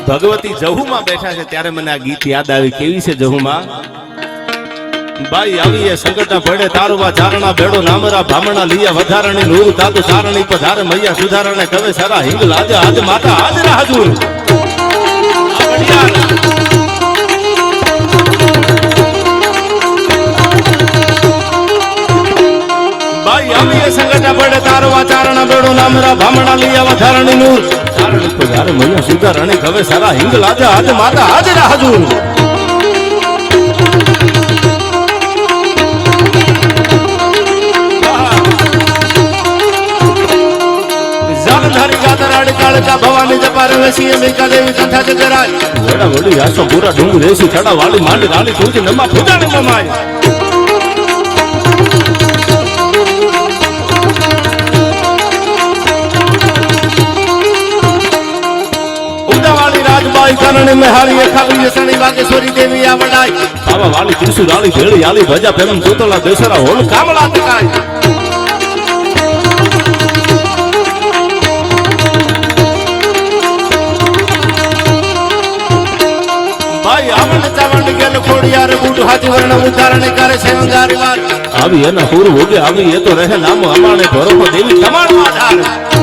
ભગવતી જહુમાં બેઠા છે ત્યારે મને આ ગીત યાદ આવી. કેવી છે જહુમાં? બાઈ આવી એ સંકટા પડે તારવા ચારણા બેડો નામરા ભામણા લીયા વધારણી નૂર તાતુ ચારણી પધારે મૈયા સુધારણે કવે સારા હિંગ લાજે આજ માતા હાજર હાજુર. બાઈ આવી એ સંકટા પડે તારવા ચારણા બેડો નામરા ભામણા લીયા વધારણી નૂર ચારણી પધારે મૈયા સુધારણે કવે સારા હિંગ લાજે આજ માતા હાજર હાજુર. ભવાની જપાર વેસી મેકા દેવી કથા જગરાય વડા વડી આસો પૂરા ડુંગ રેસી છડા વાલી માંડ ગાલી તુજી નમા પૂજાને મમાય. ઉદાવાળી રાજબાઈ કરણે મેહારી ખાલી સણી વાગેશ્વરી દેવી આ વડાઈ બાબા વાલી ત્રિશુ રાળી ભેળી આલી ભજા પેમ તોતલા દેસરા હોલ કામળા તકાય. આવી એના પૂર્વ ઉગે આવી એ તો રહે નામ અમાણે ભરોસો દેવી તમારો આધાર.